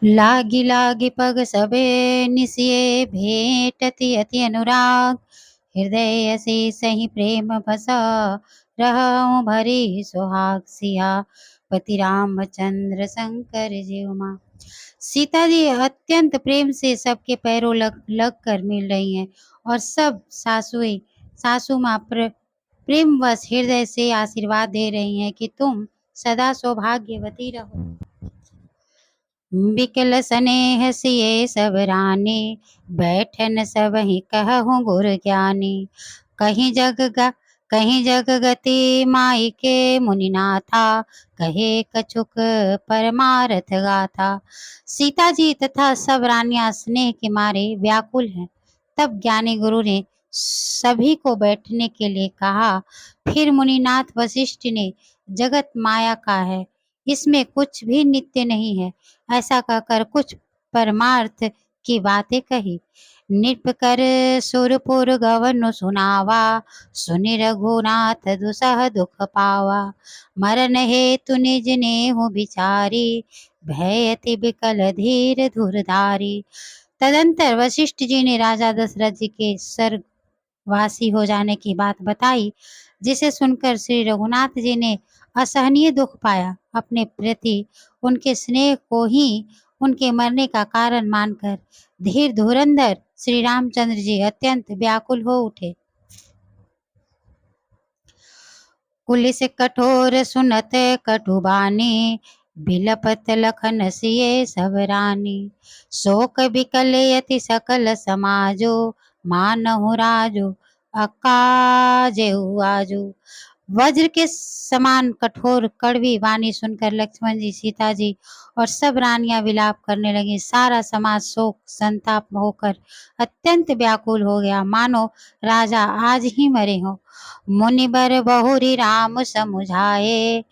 लागी लागी पग सबे निसिये भेटति अति अनुराग। हृदय से सही प्रेम बसा रहूं भरी सुहाग सिया। पति रामचंद्र शंकर जी उमा। सीता जी अत्यंत प्रेम से सबके पैरों लग लग कर मिल रही हैं और सब सासू माँ प्रेमवश हृदय से आशीर्वाद दे रही हैं कि तुम सदा सौभाग्यवती रहो। बिकल स्नेह सिए सब रानी, बैठन सब ही कहूँ गुर ज्ञानी। कहीं जग ग कहीं जग गति माई के मुनिनाथा, कहे कछुक परमारथ गाथा। सीता जी तथा सब रानियां स्नेह के मारे व्याकुल हैं। तब ज्ञानी गुरु ने सभी को बैठने के लिए कहा। फिर मुनिनाथ वशिष्ठ ने जगत माया का है, इसमें कुछ भी नित्य नहीं है, ऐसा कहकर कुछ परमार्थ की बातें कही। नृप कर सुरपुर गवन सुनावा, सुनि रघुनाथ दुसह दुख पावा। मरण हेतु निज नेहु बिचारी, भयति बिकल धीर धुरधारी। तदंतर वशिष्ठ जी ने राजा दशरथ जी के स्वर्गवासी हो जाने की बात बताई, जिसे सुनकर श्री रघुनाथ जी ने असहनीय दुख पाया। अपने प्रति उनके स्नेह को ही उनके मरने का कारण मानकर धीर धुरंधर श्री रामचंद्र जी अत्यंत व्याकुल हो उठे। कुलिस कठोर सुनत कटुबानी, बिलपत लखन सिए सब रानी। शोक बिकल यति सकल समाजो, मानहु राजो अकाजेहु आजो। वज्र के समान कठोर कड़वी वाणी सुनकर लक्ष्मण जी, सीता जी और सब रानियां विलाप करने लगी। सारा समाज शोक संताप होकर अत्यंत व्याकुल हो गया, मानो राजा आज ही मरे हो। मुनिबर बहुरी राम समुझाए,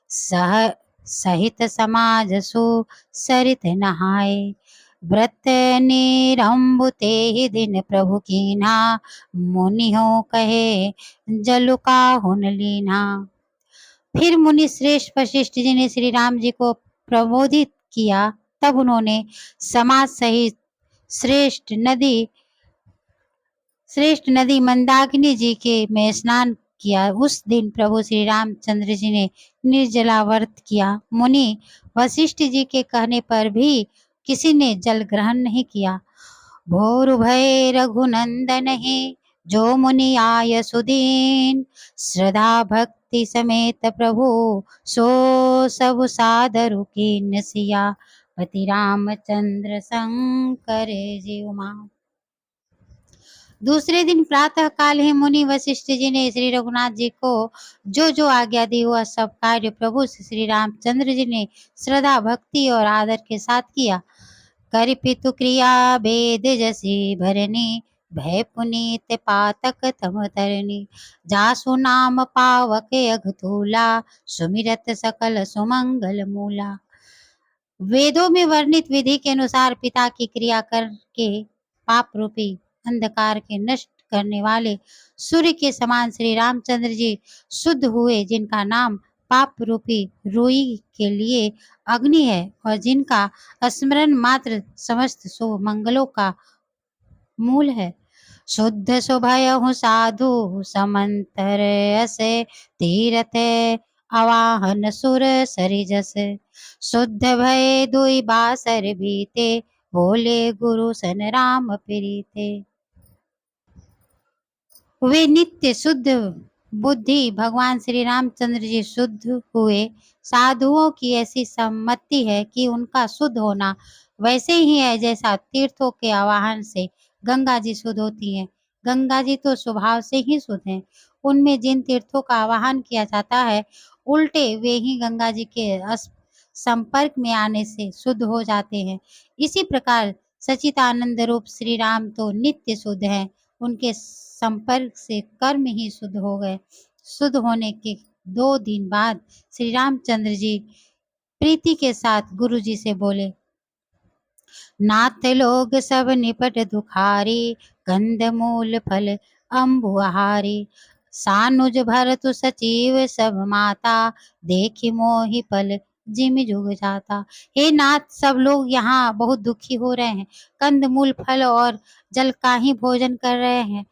सह सहित समाज सु सरित नहाए। व्रत निरंबु ते ही दिन प्रभु कीन्हा, मुनि हो कहे जलु काहुन लीन्हा। फिर मुनि श्रेष्ठ वशिष्ठ जी ने श्री राम जी को प्रबोधित किया। तब उन्होंने समाज सहित श्रेष्ठ नदी मंदाकिनी जी के में स्नान किया। उस दिन प्रभु श्री रामचंद्र जी ने निर्जला व्रत किया। मुनि वशिष्ठ जी के कहने पर भी किसी ने जल ग्रहण नहीं किया। भोर भय रघुनंदन ही, जो मुनि आय सुदीन। श्रद्धा भक्ति समेत प्रभु, सो सब सादरु कीन सिया। पति रामचंद्र शंकर जी उमा। दूसरे दिन प्रातः काल ही मुनि वशिष्ठ जी ने श्री रघुनाथ जी को जो जो आज्ञा दी वह सब कार्य प्रभु श्री रामचंद्र जी ने श्रद्धा भक्ति और आदर के साथ किया। कर पितु क्रिया वेद जसी भरनी, भय पुनीत पातक तम तरनी। जासु नाम पावक अघतूला, सुमिरत सकल सुमंगल मूला। वेदों में वर्णित विधि के अनुसार पिता की क्रिया करके पाप रूपी अंधकार के नष्ट करने वाले सूर्य के समान श्री रामचंद्र जी शुद्ध हुए, जिनका नाम पाप रूपी रुई के लिए अग्नि है और जिनका स्मरण मात्र समस्त शुभ मंगलों का मूल है। शुद्ध सुभयहु साधु समंतर असे, तीरथ अवाहन सुर सरिजस। शुद्ध भय दुई बासर बीते, बोले गुरु सन राम प्रीते। वे नित्य शुद्ध बुद्धि भगवान श्री रामचंद्र जी शुद्ध हुए। साधुओं की ऐसी सम्मति है कि उनका शुद्ध होना वैसे ही है जैसा तीर्थों के आवाहन से गंगा जी शुद्ध होती हैं। गंगा जी तो स्वभाव से ही शुद्ध हैं। उनमें जिन तीर्थों का आवाहन किया जाता है, उल्टे वे ही गंगा जी के संपर्क में आने से शुद्ध हो जाते हैं। इसी प्रकार सच्चिदानंद रूप श्री राम तो नित्य शुद्ध हैं। उनके संपर्क से कर्म ही शुद्ध हो गए। शुद्ध होने के 2 दिन बाद श्री रामचंद्र जी प्रीति के साथ गुरु जी से बोले, नाथ लोग सब निपट दुखारी, कंद मूल फल अम्बु आहारी। सानुज भरतु सचिव सब माता, देखि मोहि पल जिमि जुग जाता। हे नाथ, सब लोग यहाँ बहुत दुखी हो रहे हैं। कंद-मूल, फल और जल का ही भोजन कर रहे हैं।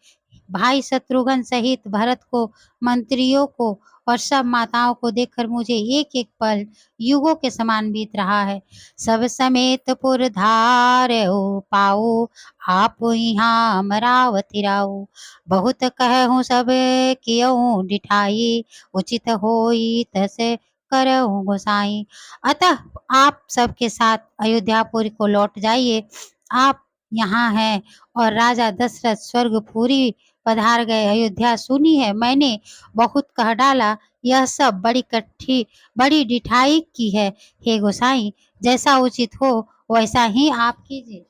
भाई शत्रुघ्न सहित भरत को, मंत्रियों को और सब माताओं को देखकर मुझे एक-एक पल युगों के समान बीत रहा है। सब समेत पुर धारहु पाऊ, आप यहाँ अमरावती राऊ। बहुत कहूँ सब कियऊँ डिठाई, उचित होई तसे करहु गोसाई। अतः आप सबके साथ अयोध्यापुरी को लौट जाइए। आप यहाँ हैं और राजा दशरथ स्वर्गपुरी पधार गए। अयोध्या सुनी है मैंने, बहुत कह डाला, यह सब बड़ी डिठाई की है। हे गोसाई, जैसा उचित हो वैसा ही आप कीजिए।